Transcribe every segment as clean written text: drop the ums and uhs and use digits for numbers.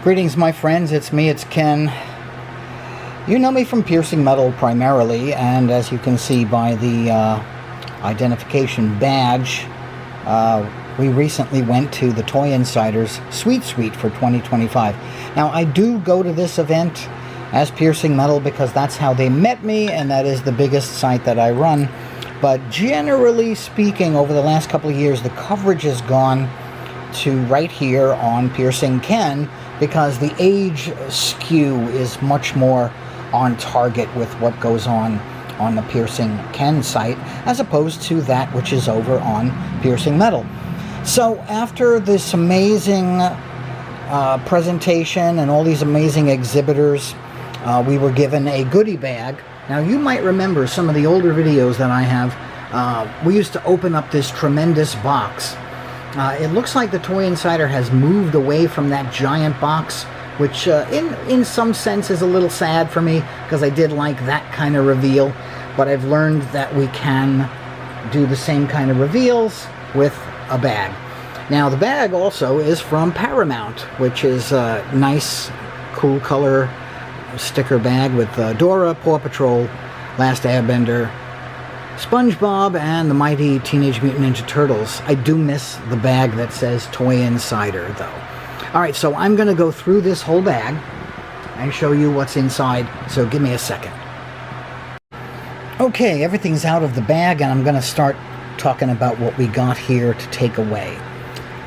Greetings, my friends. It's me, it's Ken. You know me from piercing metal primarily, and as you can see by the identification badge, we recently went to the Toy Insider's Sweet Suite for 2025. Now, I do go to this event as Piercing Metal because that's how they met me, and that is the biggest site that I run. But generally speaking, over the last couple of years, the coverage has gone to right here on Piercing Ken because the age skew is much more on target with what goes on the Piercing Ken site as opposed to that which is over on Piercing Metal. So after this amazing presentation and all these amazing exhibitors, we were given a goodie bag. Now you might remember some of the older videos that I have. We used to open up this tremendous box. It looks like the Toy Insider has moved away from that giant box, which in some sense is a little sad for me because I did like that kind of reveal. But I've learned that we can do the same kind of reveals with a bag. Now the bag also is from Paramount, which is a nice, cool color sticker bag with Dora, Paw Patrol, Last Airbender, SpongeBob, and the Mighty Teenage Mutant Ninja Turtles. I do miss the bag that says Toy Insider, though. Alright, so I'm going to go through this whole bag and show you what's inside, so give me a second. Okay, everything's out of the bag, and I'm going to start talking about what we got here to take away.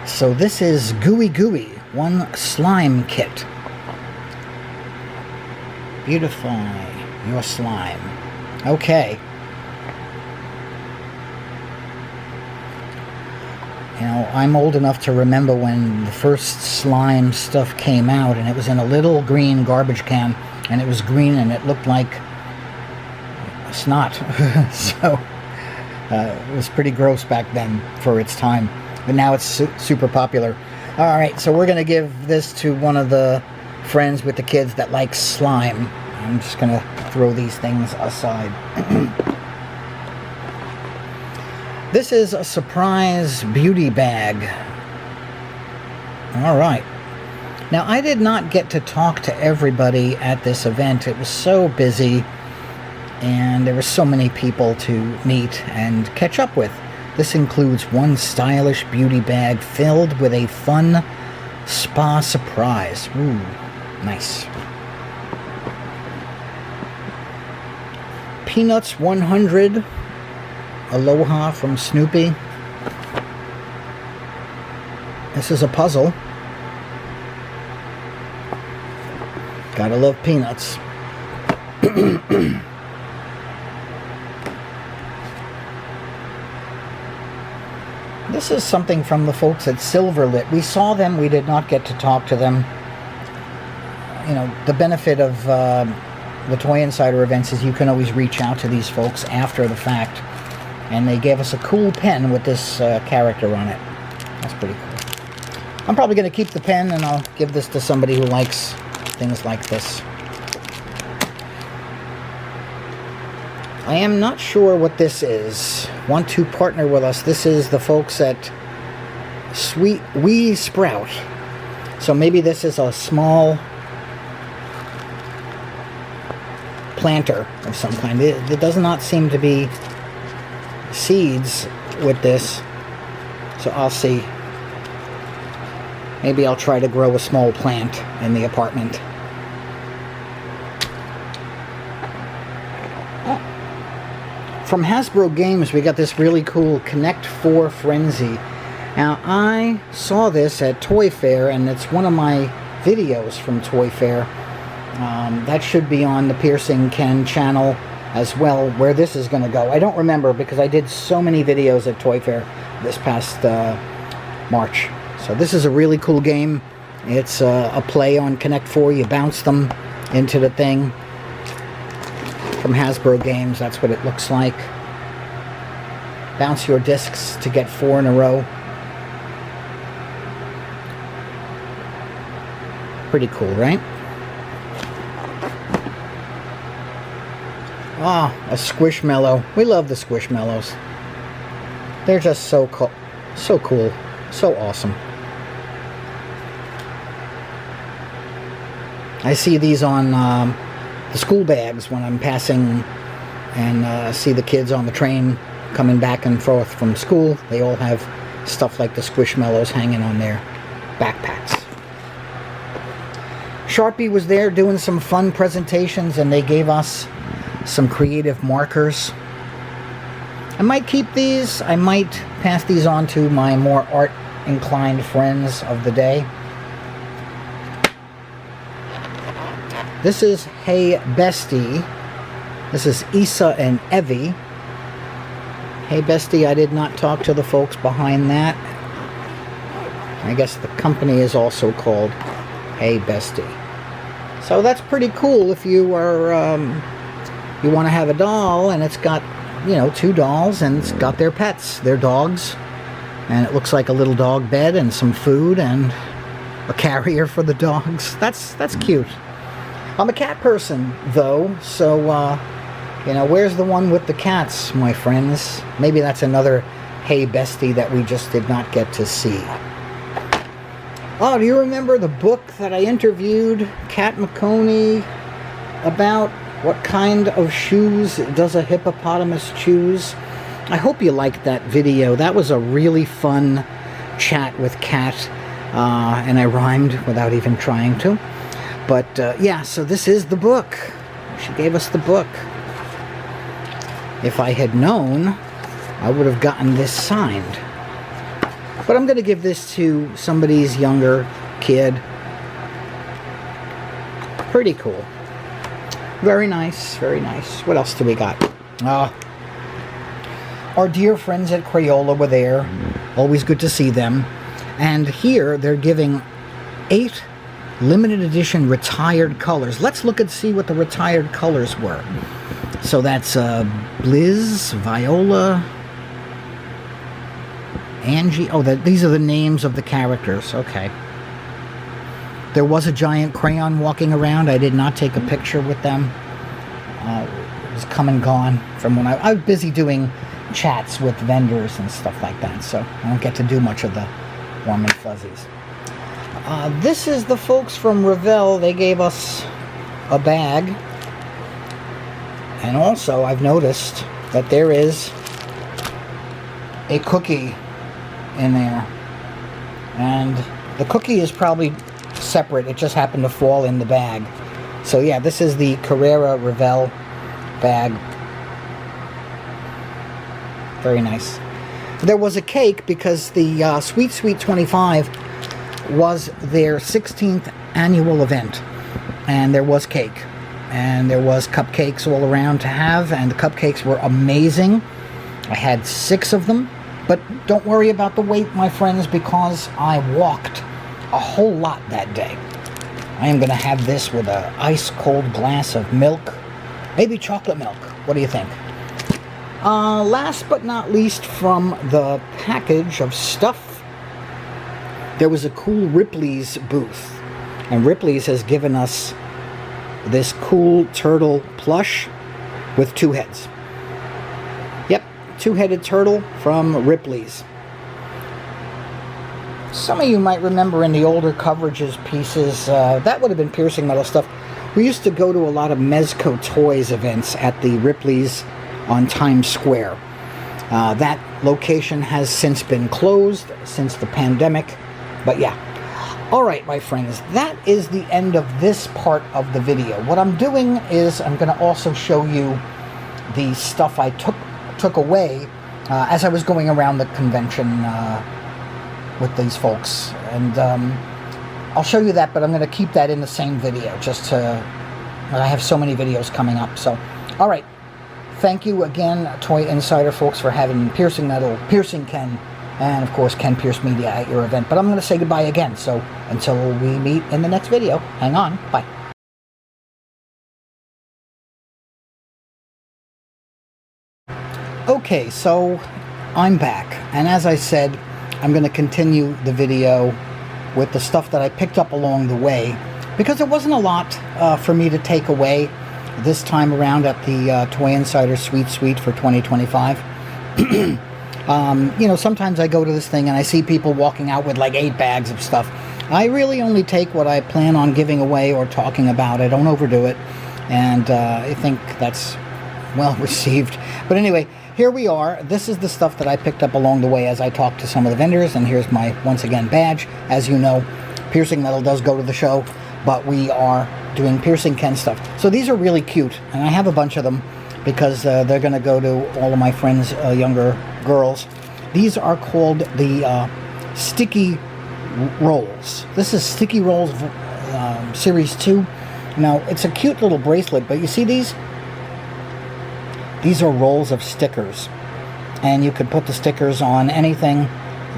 So this is Gooey Gooey, one slime kit. Beautify your slime. Okay. You know, I'm old enough to remember when the first slime stuff came out, and it was in a little green garbage can, and it was green and it looked like snot. So it was pretty gross back then for its time, but now it's super popular. Alright, so we're going to give this to one of the friends with the kids that like slime. I'm just going to throw these things aside. This is a surprise beauty bag. Alright. Now, I did not get to talk to everybody at this event. It was so busy, and there were so many people to meet and catch up with. This includes one stylish beauty bag filled with a fun spa surprise. Ooh, nice. Peanuts 100. Aloha from Snoopy. This is a puzzle. Gotta love Peanuts. This is something from the folks at Silverlit. We saw them, we did not get to talk to them. You know, the benefit of the Toy Insider events is you can always reach out to these folks after the fact. And they gave us a cool pen with this character on it. That's pretty cool. I'm probably going to keep the pen, and I'll give this to somebody who likes things like this. I am not sure what this is. Want to partner with us? This is the folks at Wee Sprout. So maybe this is a small planter of some kind. It does not seem to be seeds with this, so I'll see. Maybe I'll try to grow a small plant in the apartment. From Hasbro Games, we got this really cool Connect 4 Frenzy. Now, I saw this at Toy Fair, and it's one of my videos from Toy Fair. That should be on the Piercing Ken channel as well, where this is going to go. I don't remember because I did so many videos at Toy Fair this past March. So this is a really cool game. It's a play on Connect 4. You bounce them into the thing. From Hasbro Games, that's what it looks like. Bounce your discs to get 4 in a row. Pretty cool, right? Ah, a Squishmallow. We love the Squishmallows. They're just so cool, so awesome. I see these on the school bags when I'm passing and see the kids on the train coming back and forth from school. They all have stuff like the Squishmallows hanging on their backpacks. Sharpie was there doing some fun presentations, and they gave us some creative markers. I might keep these. I might pass these on to my more art-inclined friends of the day. This is Hey Bestie. This is Issa and Evie. Hey Bestie, I did not talk to the folks behind that. I guess the company is also called Hey Bestie. So that's pretty cool if you are you want to have a doll and it's got, you know, 2 dolls and it's got their pets, their dogs, and it looks like a little dog bed and some food and a carrier for the dogs. That's cute. I'm a cat person though, so you know, where's the one with the cats, my friends? Maybe that's another Hey Bestie that we just did not get to see. Oh, do you remember the book that I interviewed Kat McConey about? What kind of shoes does a hippopotamus choose? I hope you liked that video. That was a really fun chat with Kat, and I rhymed without even trying to. But yeah, so this is the book. She gave us the book. If I had known, I would have gotten this signed. But I'm going to give this to somebody's younger kid. Pretty cool. Very nice, very nice. What else do we got? Our dear friends at Crayola were there. Always good to see them. And here they're giving 8 limited edition retired colors. Let's look and see what the retired colors were. So that's Blizz, Viola, Angie. Oh, these are the names of the characters. Okay. There was a giant crayon walking around. I did not take a picture with them. It was come and gone from when I was busy doing chats with vendors and stuff like that. So I don't get to do much of the warm and fuzzies. This is the folks from Revell. They gave us a bag. And also, I've noticed that there is a cookie in there. And the cookie is probably separate. It just happened to fall in the bag. So yeah, this is the Carrera Revell bag. Very nice. There was a cake because the Sweet Sweet 25 was their 16th annual event. And there was cake. And there was cupcakes all around to have, and the cupcakes were amazing. I had 6 of them, but don't worry about the weight, my friends, because I walked a whole lot that day. I am going to have this with an ice-cold glass of milk, maybe chocolate milk. What do you think? Last but not least, from the package of stuff, there was a cool Ripley's booth, and Ripley's has given us this cool turtle plush with 2 heads. Yep, 2-headed turtle from Ripley's. Some of you might remember in the older coverages pieces, that would have been piercing metal stuff. We used to go to a lot of Mezco Toys events at the Ripley's on Times Square. That location has since been closed since the pandemic, but yeah. Alright, my friends, that is the end of this part of the video. What I'm doing is I'm going to also show you the stuff I took away as I was going around the convention with these folks. And I'll show you that, but I'm going to keep that in the same video just to... I have so many videos coming up. So, alright. Thank you again, Toy Insider folks, for having Piercing Metal, Piercing Ken, and of course Ken Pierce Media at your event. But I'm going to say goodbye again, so until we meet in the next video, hang on, bye. Okay, so I'm back, and as I said, I'm going to continue the video with the stuff that I picked up along the way, because there wasn't a lot for me to take away this time around at the Toy Insider Sweet Suite for 2025. You know, sometimes I go to this thing and I see people walking out with like 8 bags of stuff. I really only take what I plan on giving away or talking about. I don't overdo it, and I think that's well received. But anyway, here we are. This is the stuff that I picked up along the way as I talked to some of the vendors, and here's my, once again, badge. As you know, Piercing Metal does go to the show, but we are doing Piercing Ken stuff. So these are really cute, and I have a bunch of them because they're going to go to all of my friends' younger girls. These are called the Sticky Rolls. This is Sticky Rolls Series 2. Now, it's a cute little bracelet, but you see these? These are rolls of stickers, and you could put the stickers on anything.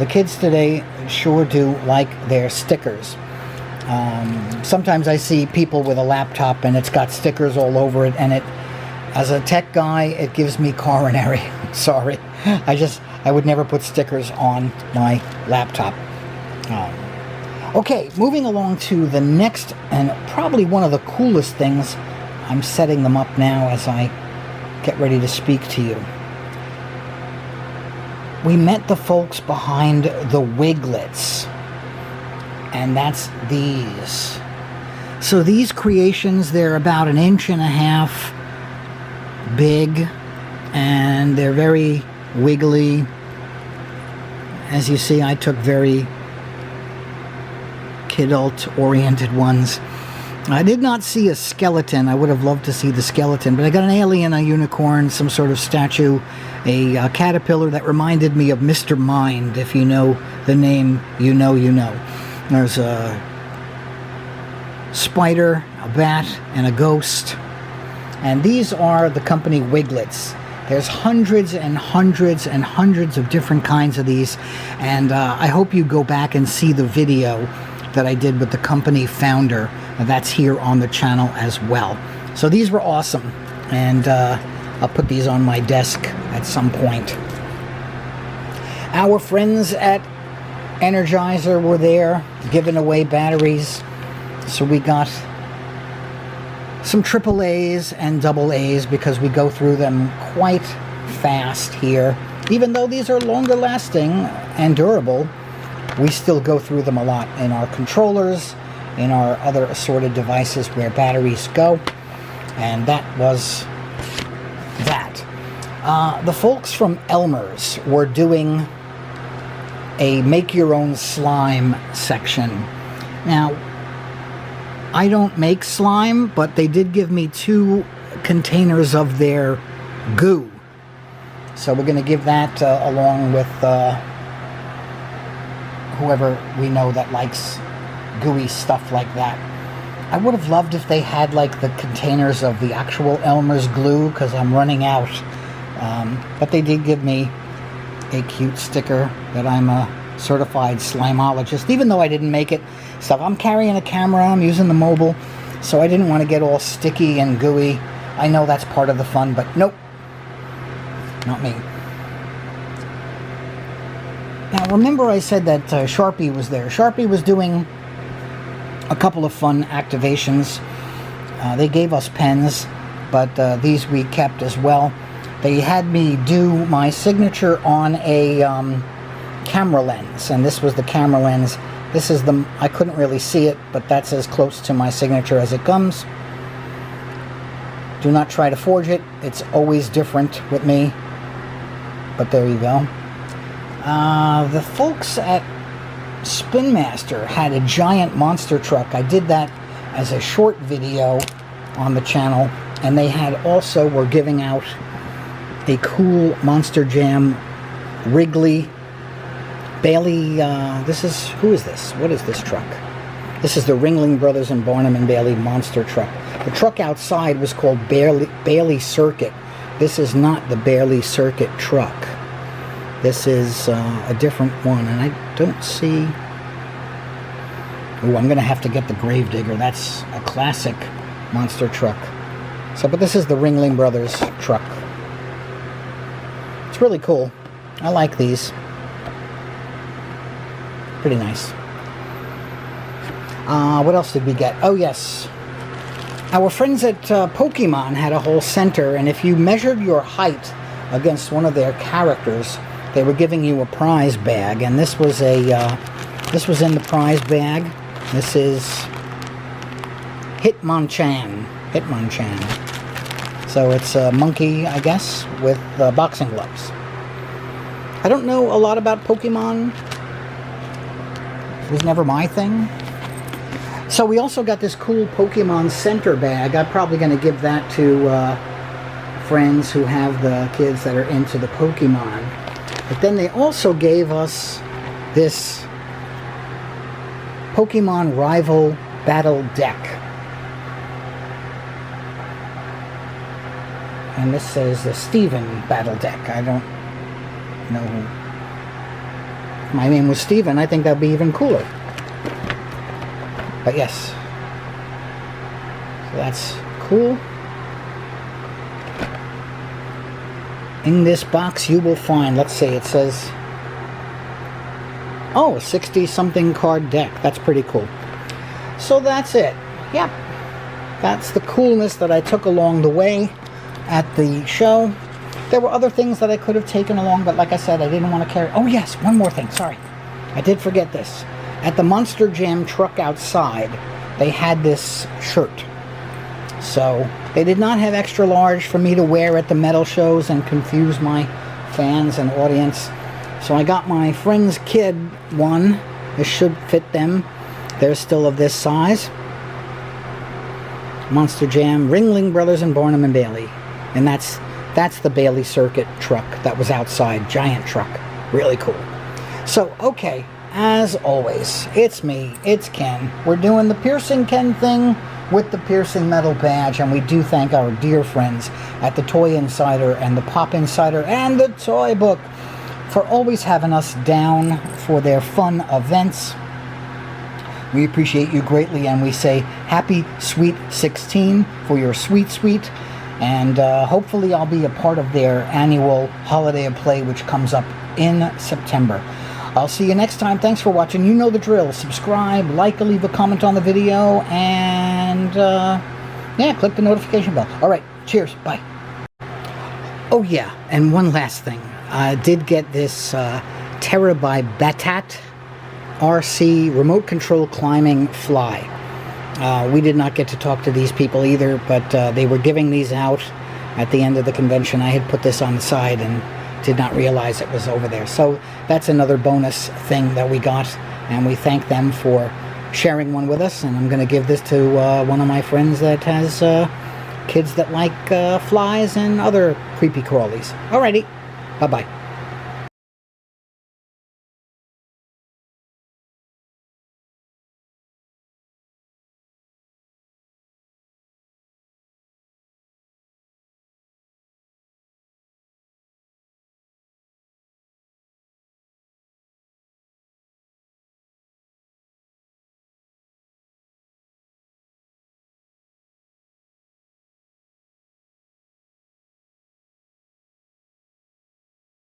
The kids today sure do like their stickers. Sometimes I see people with a laptop and it's got stickers all over it, and as a tech guy, it gives me coronary. Sorry. I would never put stickers on my laptop. Okay, moving along to the next, and probably one of the coolest things. I'm setting them up now as I get ready to speak to you. We met the folks behind the Wiglets, and that's these. So these creations, they're about 1.5 inches big, and they're very wiggly. As you see, I took very kidult oriented ones. I did not see a skeleton. I would have loved to see the skeleton, but I got an alien, a unicorn, some sort of statue, a caterpillar that reminded me of Mr. Mind. If you know the name, you know you know. There's a spider, a bat, and a ghost. And these are the company Wiglets. There's hundreds and hundreds and hundreds of different kinds of these, and I hope you go back and see the video that I did with the company founder. That's here on the channel as well. So these were awesome, and I'll put these on my desk at some point. Our friends at Energizer were there giving away batteries, so we got some AAAs and AA's because we go through them quite fast here. Even though these are longer lasting and durable, we still go through them a lot in our controllers, in our other assorted devices where batteries go. And that was that. The folks from Elmer's were doing a make your own slime section. Now, I don't make slime, but they did give me 2 containers of their goo. So we're going to give that along with whoever we know that likes gooey stuff like that. I would have loved if they had like the containers of the actual Elmer's glue, because I'm running out. But they did give me a cute sticker that I'm a certified slimeologist, even though I didn't make it. Stuff. I'm carrying a camera, I'm using the mobile, so I didn't want to get all sticky and gooey. I know that's part of the fun, but nope, not me. Now remember I said that Sharpie was there. Sharpie was doing a couple of fun activations. They gave us pens, but these we kept as well. They had me do my signature on a camera lens, and this was the camera lens. This is the, I couldn't really see it, but that's as close to my signature as it comes. Do not try to forge it. It's always different with me. But there you go. The folks at Spin Master had a giant monster truck. I did that as a short video on the channel. And they had also, were giving out a cool Monster Jam Wrigley Bailey, who is this? What is this truck? This is the Ringling Brothers and Barnum and Bailey monster truck. The truck outside was called Bailey Circuit. This is not the Bailey Circuit truck. This is a different one, and I don't see... Oh, I'm going to have to get the Gravedigger. That's a classic monster truck. So, but this is the Ringling Brothers truck. It's really cool. I like these. Pretty nice. What else did we get? Oh, yes. Our friends at Pokemon had a whole center, and if you measured your height against one of their characters, they were giving you a prize bag, and this was a this was in the prize bag. This is Hitmonchan. So it's a monkey, I guess, with boxing gloves. I don't know a lot about Pokemon. It was never my thing. So we also got this cool Pokemon Center bag. I'm probably going to give that to friends who have the kids that are into the Pokemon. But then they also gave us this Pokemon Rival Battle Deck. And this says the Steven Battle Deck. I don't know who. If my name was Steven, I think that would be even cooler. But yes. So that's cool. In this box you will find, let's see, it says, oh, a 60-something card deck. That's pretty cool. So that's it. Yep. That's the coolness that I took along the way at the show. There were other things that I could have taken along, but like I said, I didn't want to carry. Oh yes, one more thing, sorry. I did forget this. At the Monster Jam truck outside, they had this shirt. So they did not have extra large for me to wear at the metal shows and confuse my fans and audience. So I got my friend's kid one. This should fit them. They're still of this size. Monster Jam, Ringling Brothers and Barnum and Bailey. And that's the Bailey Circuit truck that was outside. Giant truck. Really cool. So, okay, as always, it's me, it's Ken. We're doing the Piercing Ken thing with the Piercing Metal badge, and we do thank our dear friends at the Toy Insider and the Pop Insider and the Toy Book for always having us down for their fun events. We appreciate you greatly, and we say happy Sweet 16 for your sweet. And hopefully I'll be a part of their annual Holiday of Play, which comes up in September. I'll see you next time. Thanks for watching. You know the drill. Subscribe, like, leave a comment on the video, and yeah, click the notification bell. All right, cheers. Bye. Oh yeah, and one last thing. I did get this Terra by Batat RC remote control climbing fly. We did not get to talk to these people either, but they were giving these out at the end of the convention. I had put this on the side and did not realize it was over there. So that's another bonus thing that we got, and we thank them for sharing one with us. And I'm going to give this to one of my friends that has kids that like flies and other creepy crawlies. Alrighty, bye-bye.